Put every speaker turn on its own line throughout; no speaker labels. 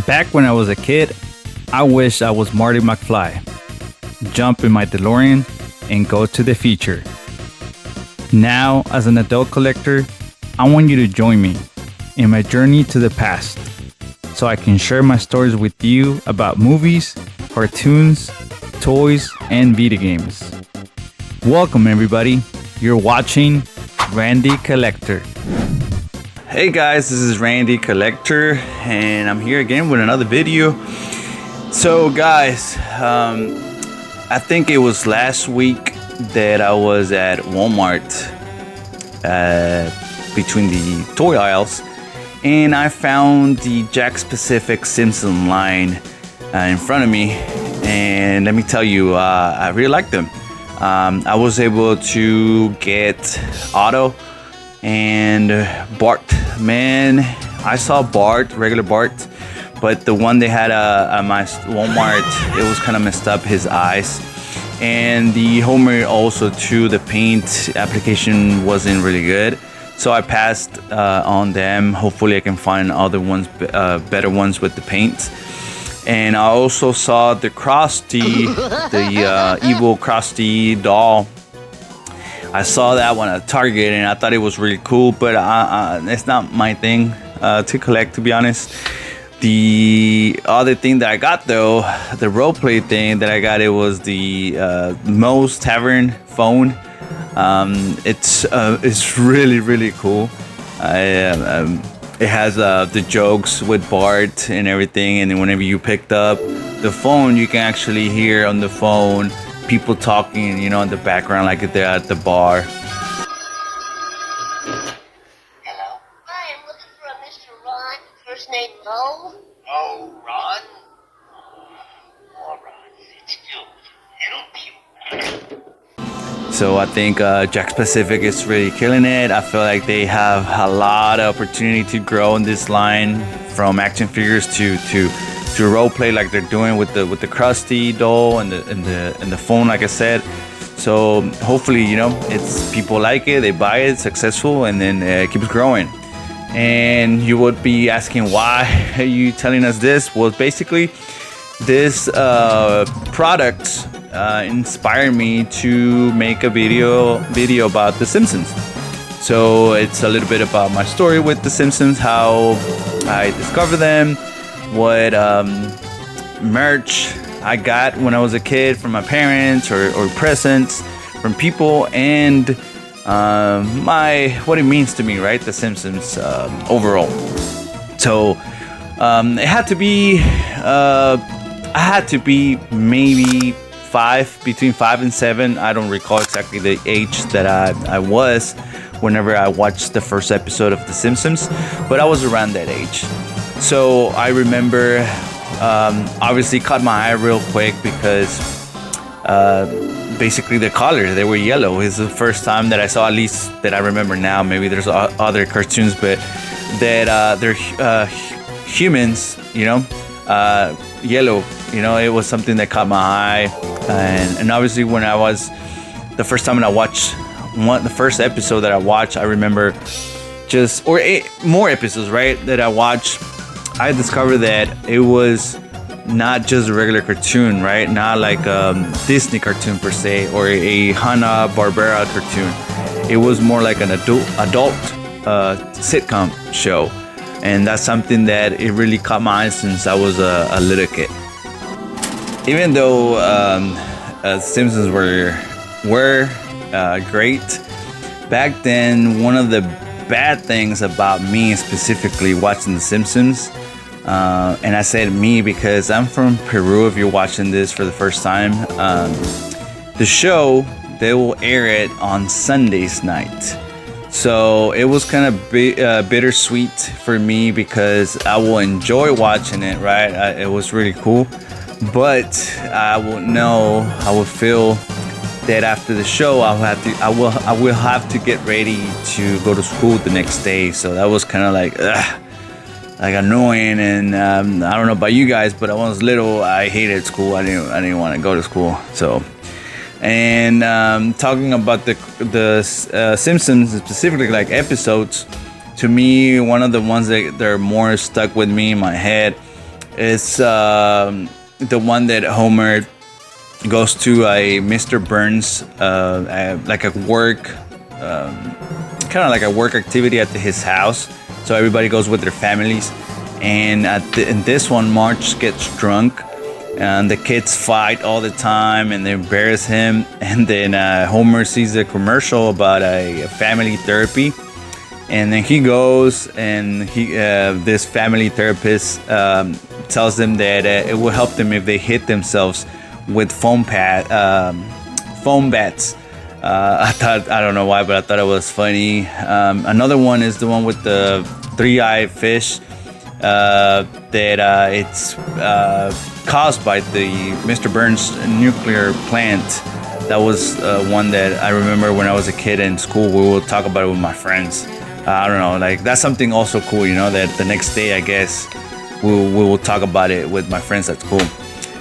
Back when I was a kid, I wished I was Marty McFly. Jump in my DeLorean and go to the future. Now, as an adult collector, I want you to join me in my journey to the past so I can share my stories with you about movies, cartoons, toys, and video games. Welcome, everybody. You're watching Randy Collector. Hey guys, this is Randy Collector, and I'm here again with another video. So guys, I think it was last week that I was at Walmart between the toy aisles, and I found the Jakks Pacific Simpsons line in front of me, and let me tell you, I really like them. I was able to get Otto and Bart. Man, I saw Bart, regular Bart, but the one they had at my Walmart, it was kind of messed up, his eyes. And the Homer also too, the paint application wasn't really good. So I passed on them. Hopefully I can find other ones, better ones with the paint. And I also saw the Krusty, the evil Krusty doll. I saw that one at Target and I thought it was really cool, but it's not my thing to collect, to be honest. The other thing that I got though, the roleplay thing that I got, it was the Moe's Tavern phone. It's really cool. It has the jokes with Bart and everything, and then whenever you picked up the phone, you can actually hear on the phone people talking, you know, in the background, like if they're at the bar.
Hello? Hi, I'm looking for a Mr. Ron, first name Mo. Oh, Ron? Oh, Ron, it's Phil. Help you.
So I think Jakks Pacific is really killing it. I feel like they have a lot of opportunity to grow in this line, from action figures to role play like they're doing with the Krusty doll and the phone, like I said. So hopefully, you know, it's people like it, they buy it, it's successful, and then it keeps growing. And you would be asking, why are you telling us this? Well, basically, this product inspired me to make a video about the Simpsons. So it's a little bit about my story with the Simpsons, how I discovered them, what merch I got when I was a kid from my parents, or presents from people, and what it means to me, right? The Simpsons overall. So it had to be I had to be maybe between 5 and 7. I don't recall exactly the age that I was whenever I watched the first episode of The Simpsons, but I was around that age. So I remember, obviously caught my eye real quick because basically the colors, they were yellow. It's the first time that I saw, at least that I remember now. Maybe there's other cartoons, but that they're humans, you know, yellow. You know, it was something that caught my eye, and obviously when I was the first time I watched the first episode that I watched, I remember more episodes, right, that I watched. I discovered that it was not just a regular cartoon, right? Not like a Disney cartoon per se, or a Hanna-Barbera cartoon. It was more like an adult sitcom show, and that's something that it really caught my eye since I was a little kid. Even though Simpsons were great back then, one of the bad things about me specifically watching The Simpsons, and I said me because I'm from Peru, if you're watching this for the first time, the show, they will air it on Sundays night. So it was kind of bittersweet for me because I will enjoy watching it, right? It was really cool, but I will feel that after the show I will have to get ready to go to school the next day. So that was kind of like annoying, and I don't know about you guys, but when I was little, I hated school. I didn't want to go to school. So, and talking about the Simpsons specifically, like episodes, to me, one of the ones that are more stuck with me in my head It's the one that Homer goes to a Mr. Burns, like a work, kind of like a work activity at his house. So everybody goes with their families. And in this one, Marge gets drunk, and the kids fight all the time, and they embarrass him. And then Homer sees a commercial about a family therapy, and then he goes, and this family therapist tells them that it will help them if they hit themselves with foam bats. I don't know why, but I thought it was funny. Another one is the one with the three-eyed fish. That it's caused by the Mr. Burns nuclear plant. That was one that I remember when I was a kid in school. We would talk about it with my friends. I don't know, like that's something also cool, that the next day I guess we will talk about it with my friends at school.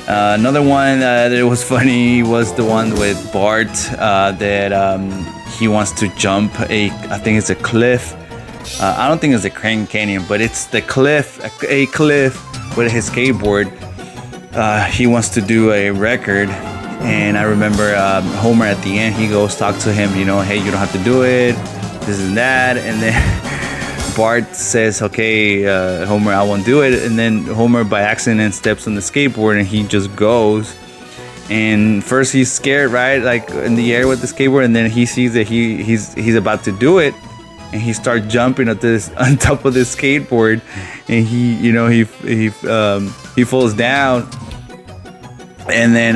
Another one that was funny was the one with Bart that he wants to jump I think it's a cliff. I don't think it's a Grand Canyon, but it's the cliff, a cliff with his skateboard. He wants to do a record, and I remember Homer at the end, he goes talk to him, hey, you don't have to do it, this and that, and then Bart says, okay, Homer, I won't do it, and then Homer by accident steps on the skateboard, and he just goes. And first he's scared, right, like in the air with the skateboard, and then he sees that he's about to do it. And he starts jumping on top of this skateboard, and he falls down, and then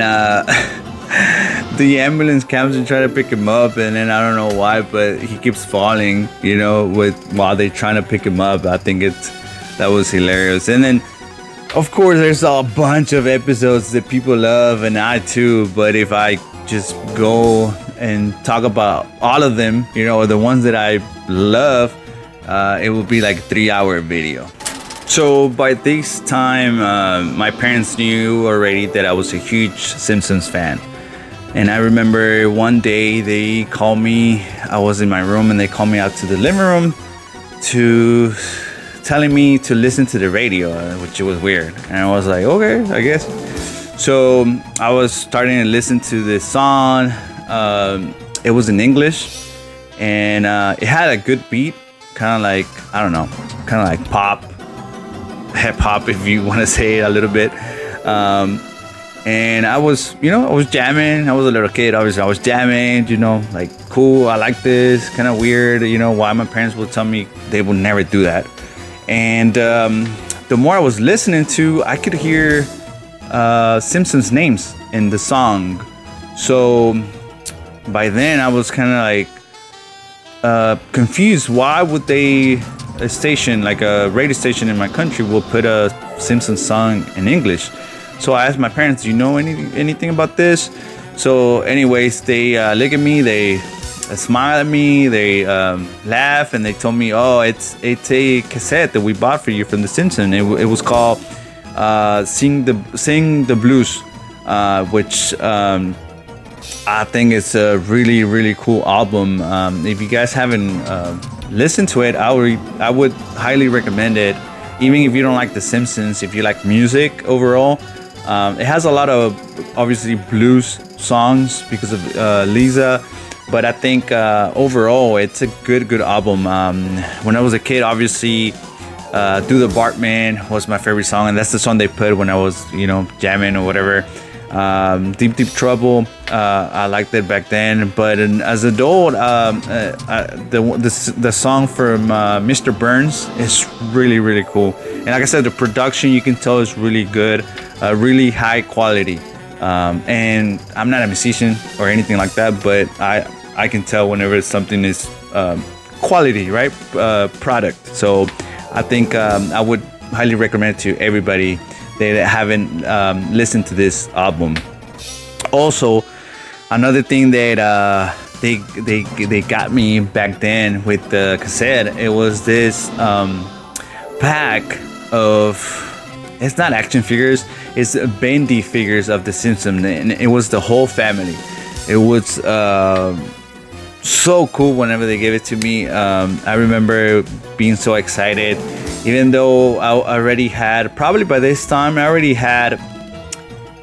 the ambulance comes and try to pick him up, and then I don't know why, but he keeps falling, while they're trying to pick him up. I think that was hilarious. And then, of course, there's a bunch of episodes that people love, and I too. But if I just go and talk about all of them, or the ones that I love, it will be like a 3-hour video. So by this time, my parents knew already that I was a huge Simpsons fan. And I remember one day they called me, I was in my room, and they called me out to the living room to telling me to listen to the radio, which was weird. And I was like, okay, I guess. So I was starting to listen to this song. It was in English, and it had a good beat, kind of like, I don't know, kind of like pop, hip hop, if you want to say it a little bit. And I was jamming. I was a little kid, obviously. I was jamming, like, cool, I like this, kind of weird, why my parents would tell me they would never do that. And the more I was listening to, I could hear Simpsons names in the song. So by then I was kind of like confused. Why would a station, like a radio station in my country, will put a Simpsons song in English? So I asked my parents, do you know anything about this? So anyways, they look at me, they smile at me, they laugh, and they told me, oh, it's a cassette that we bought for you from the Simpsons. It was called Sing the Blues, which I think it's a really, really cool album. If you guys haven't listened to it, I would highly recommend it. Even if you don't like The Simpsons, if you like music overall, it has a lot of obviously blues songs because of Lisa. But I think overall it's a good album. When I was a kid, obviously, Do the Bartman was my favorite song, and that's the song they put when I was, jamming or whatever. Deep Trouble, I liked it back then. But as an adult, the song from Mr. Burns is really, really cool. And like I said, the production, you can tell, is really good, really high quality. And I'm not a musician or anything like that, but I can tell whenever something is quality, right? Product. So I think I would highly recommend it to everybody that haven't listened to this album. Also, another thing that they got me back then with the cassette, it was this pack of, it's not action figures, it's bendy figures of the Simpsons, and it was the whole family. It was so cool whenever they gave it to me. I remember being so excited, Even though I already had, probably by this time, I already had,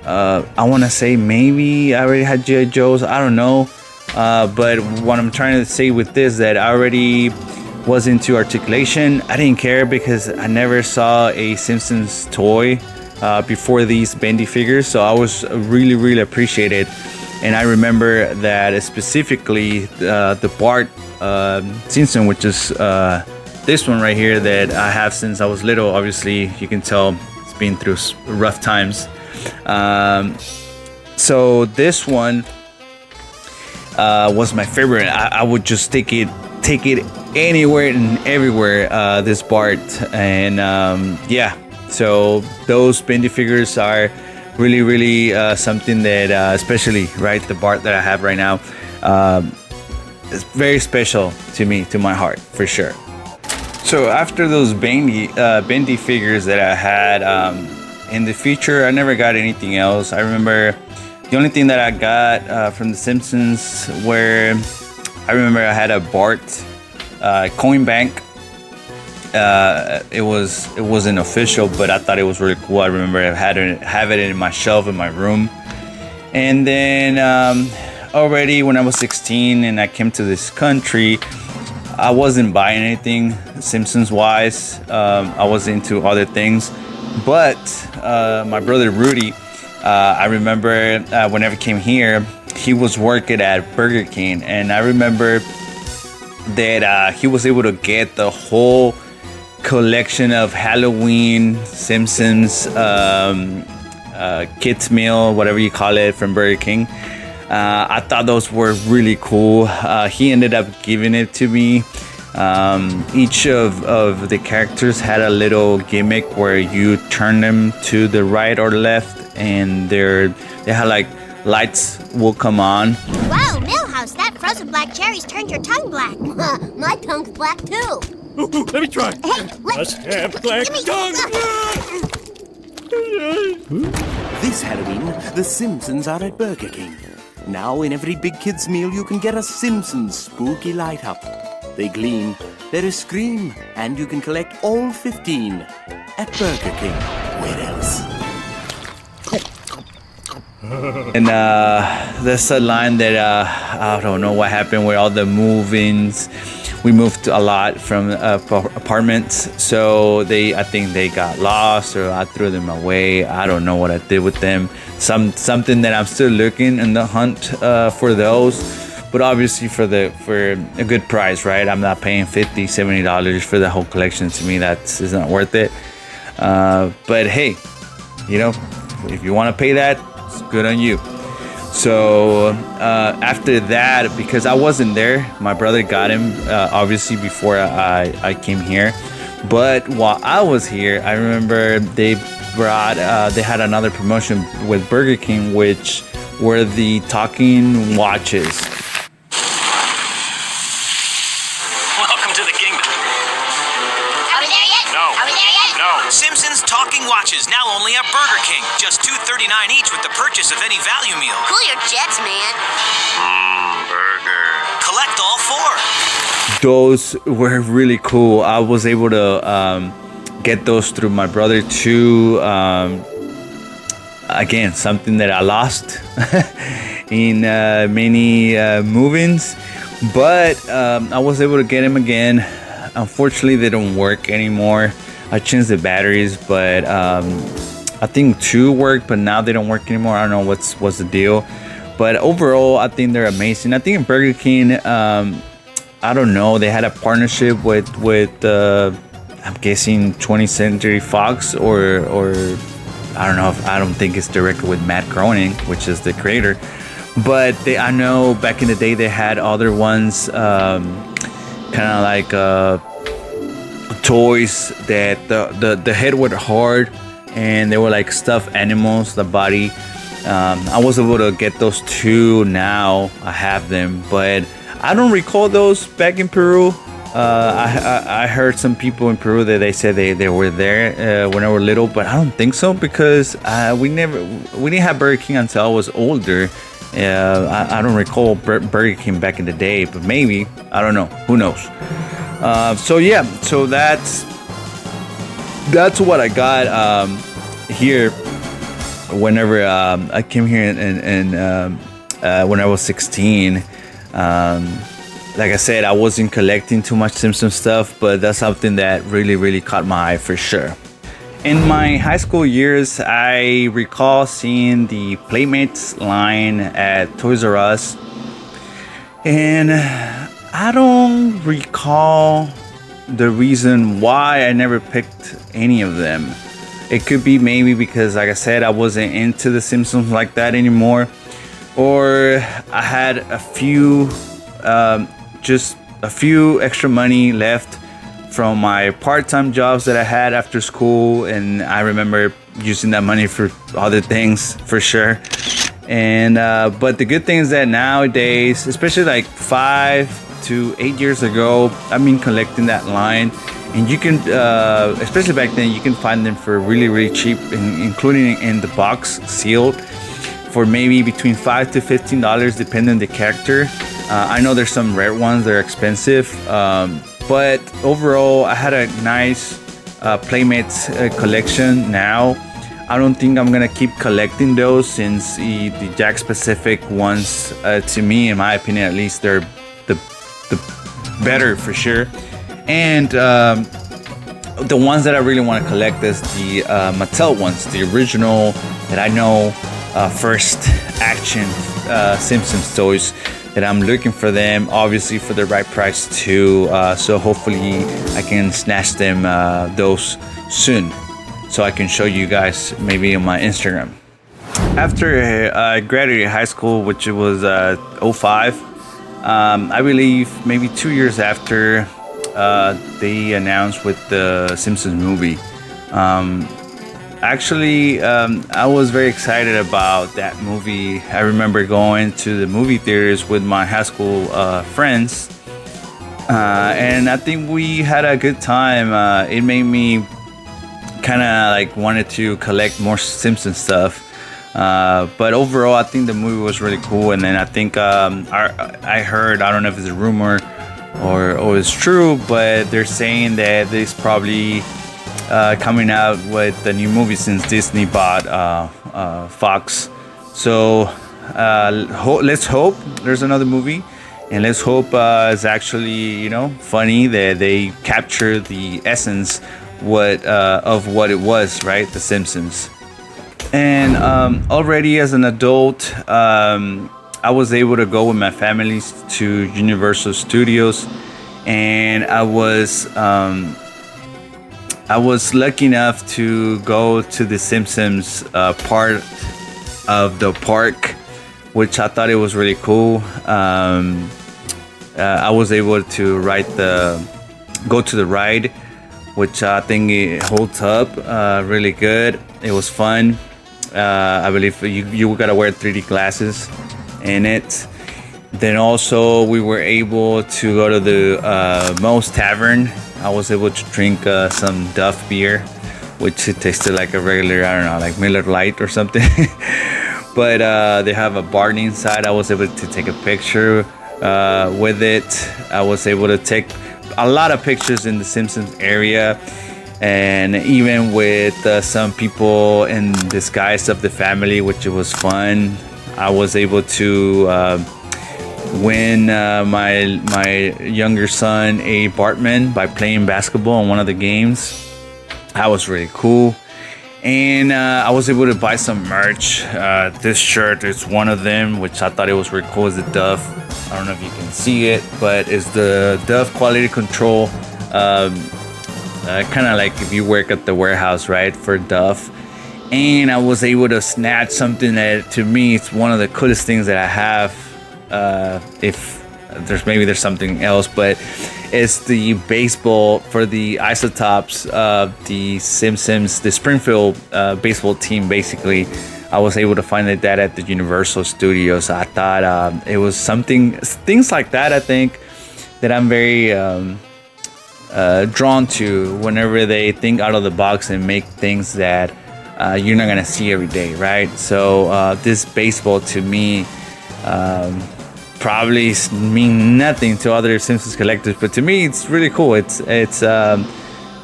I want to say maybe I already had G.I. Joes. I don't know. But what I'm trying to say with this, that I already was into articulation. I didn't care because I never saw a Simpsons toy before these bendy figures. So I was really appreciated. And I remember that specifically the Bart Simpson, which is this one right here that I have since I was little. Obviously, you can tell it's been through rough times. So this one was my favorite. I would just take it anywhere and everywhere. This Bart, and yeah. So those bendy figures are really something that, especially right, the Bart that I have right now, is very special to me, to my heart, for sure. So after those bendy figures that I had, in the future, I never got anything else. I remember the only thing that I got from The Simpsons, where I remember I had a Bart coin bank. It wasn't official, but I thought it was really cool. I remember I have it in my shelf in my room. And then already when I was 16 and I came to this country, I wasn't buying anything Simpsons wise. I was into other things, but my brother Rudy, I remember whenever I came here, he was working at Burger King, and I remember that he was able to get the whole collection of Halloween Simpsons kids meal, whatever you call it, from Burger King. I thought those were really cool. He ended up giving it to me. Each of the characters had a little gimmick where you turn them to the right or left, and they had like lights will come on.
Wow, Millhouse, that frozen black cherries turned your tongue black. My tongue's black too.
Ooh, let me try.
Hey,
Must have black tongue.
This Halloween, the Simpsons are at Burger King. Now in every big kid's meal you can get a Simpsons spooky light up. They gleam, there is scream, and you can collect all 15 at Burger King. Where else?
And there's a line that I don't know what happened with all the move-ins. We moved a lot from apartments, so I think they got lost, or I threw them away. I don't know what I did with them. Something that I'm still looking in the hunt for those, but obviously for a good price, right? I'm not paying $50, $70 for the whole collection. To me, that is not worth it. But hey, if you want to pay that, it's good on you. So after that, because I wasn't there, my brother got him obviously before I came here. But while I was here, I remember they had another promotion with Burger King, which were the talking watches.
Welcome to the kingdom.
Are we there yet?
No.
Are we there yet?
No.
Simpsons Talking Watches, now only at Burger King. Just $2.39 each with the purchase of any value meal.
Cool your jets, man.
Burger.
Collect all 4.
Those were really cool. I was able to get those through my brother too. Again, something that I lost in many move-ins, but I was able to get them again. Unfortunately, they don't work anymore. I changed the batteries, but I think 2 work, but now they don't work anymore. I don't know what's the deal, but overall, I think they're amazing. I think in Burger King, I don't know, they had a partnership with I'm guessing 20th Century Fox, or I don't know, I don't think it's directly with Matt Groening, which is the creator, but I know back in the day they had other ones, kind of like toys that the head was hard, and they were like stuffed animals, the body. I was able to get those 2 now. I have them, but I don't recall those back in Peru. I heard some people in Peru that they said they were there when I were little, but I don't think so, because we didn't have Burger King until I was older. I don't recall Burger King back in the day, but maybe, I don't know, who knows. So that's that's what I got here whenever I came here when I was 16. Like I said, I wasn't collecting too much Simpsons stuff, but that's something that really, really caught my eye for sure. In my high school years, I recall seeing the Playmates line at Toys R Us, and I don't recall the reason why I never picked any of them. It could be maybe because, like I said, I wasn't into the Simpsons like that anymore, or I had just a few extra money left from my part-time jobs that I had after school, and I remember using that money for other things for sure. And but the good thing is that nowadays, especially like 5 to 8 years ago, I've been collecting that line, and you can especially back then, you can find them for really, really cheap, including in the box sealed, for maybe between $5 to $15 depending on the character. I know there's some rare ones that are expensive, but overall I had a nice Playmates collection. Now I don't think I'm gonna keep collecting those, since the Jack specific ones, to me, in my opinion at least, they're the better for sure. And the ones that I really want to collect is the Mattel ones, the original that I know, first action Simpsons toys, that I'm looking for them, obviously for the right price too. So hopefully I can snatch them those soon, so I can show you guys maybe on my Instagram. After I graduated high school, which was 05, I believe maybe 2 years after, they announced with the Simpsons movie. Actually, I was very excited about that movie. I remember going to the movie theaters with my high school friends, and I think we had a good time. It made me kind of like wanted to collect more Simpsons stuff. But overall, I think the movie was really cool. And then I think I heard, I don't know if it's a rumor or it's true, but they're saying that this probably coming out with the new movie since Disney bought Fox. So let's hope there's another movie, and let's hope it's actually, funny, that they capture the essence of what it was, right? The Simpsons. And already as an adult, I was able to go with my family to Universal Studios, and I was lucky enough to go to the Simpsons part of the park, which I thought it was really cool. I was able to go to the ride, which I think it holds up really good. It was fun. I believe you gotta wear 3D glasses in it. Then also we were able to go to the Moe's Tavern. I was able to drink some Duff beer, which it tasted like a regular, I don't know, like Miller Lite or something. But they have a bar inside. I was able to take a picture with it. I was able to take a lot of pictures in the Simpsons area, and even with some people in disguise of the family, which it was fun. I was able to win my younger son a Bartman by playing basketball in one of the games. That was really cool. And I was able to buy some merch. This shirt is one of them, which I thought it was really cool. It's the Duff. I don't know if you can see it, but it's the Duff quality control. Kind of like if you work at the warehouse, right, for Duff. And I was able to snatch something that, to me, it's one of the coolest things that I have. If there's something else, but it's the baseball for the isotopes of the Simpsons, the Springfield baseball team. Basically, I was able to find that at the Universal Studios. I thought it was things like that. I think that I'm very drawn to whenever they think out of the box and make things that you're not gonna see every day, right? So this baseball, to me, probably mean nothing to other Simpsons collectors, but to me it's really cool. It's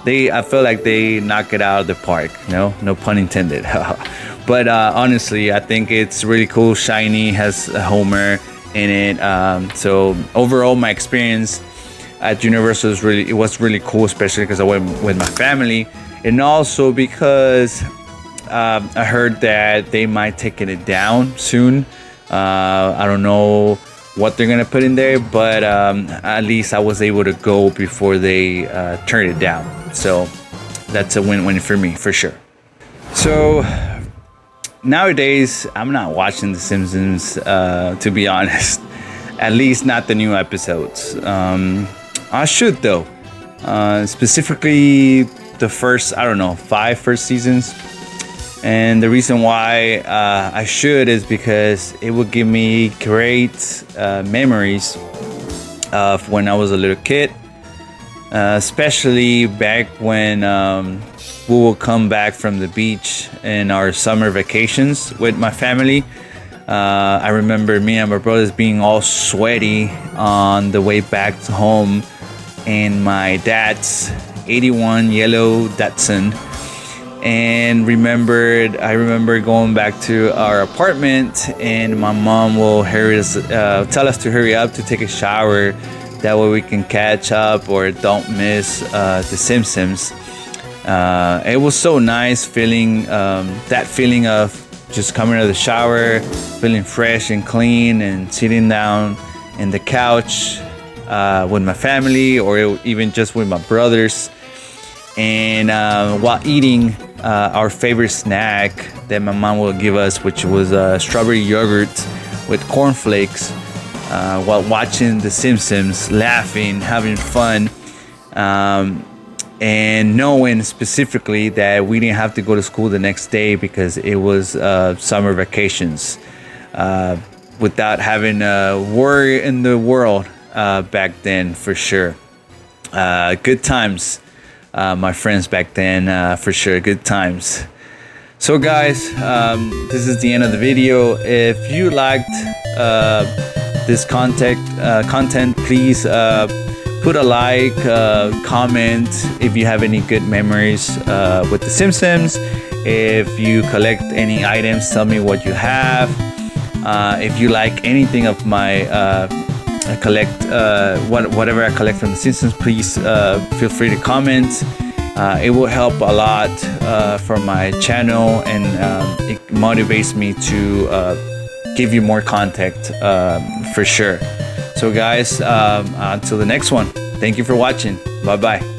I feel like they knock it out of the park. No pun intended. But honestly, I think it's really cool. Shiny has a Homer in it. So overall, my experience at Universal was really cool, especially because I went with my family, and also because I heard that they might taking it down soon. I don't know what they're gonna put in there, but at least I was able to go before they turn it down. So that's a win-win for me, for sure. So nowadays, I'm not watching The Simpsons, to be honest. At least not the new episodes. I should though. Specifically the first, I don't know, 5 first seasons. And the reason why I should is because it would give me great memories of when I was a little kid. Especially back when we will come back from the beach in our summer vacations with my family. I remember me and my brothers being all sweaty on the way back to home in my dad's 81 yellow Datsun. And I remember going back to our apartment, and my mom will tell us to hurry up to take a shower. That way we can catch up or don't miss The Simpsons. It was so nice feeling that feeling of just coming out of the shower, feeling fresh and clean, and sitting down in the couch with my family, or even just with my brothers, and while eating our favorite snack that my mom will give us, which was strawberry yogurt with cornflakes, while watching The Simpsons, laughing, having fun, and knowing specifically that we didn't have to go to school the next day because it was summer vacations, without having a worry in the world back then, for sure. Good times, my friends back then, for sure, good times. So guys, this is the end of the video. If you liked this content, please put a like, comment if you have any good memories with The Simpsons. If you collect any items, tell me what you have. If you like anything of my whatever I collect from The Simpsons, please feel free to comment. It will help a lot for my channel, and it motivates me to give you more content, for sure. So guys, until the next one, thank you for watching. Bye bye.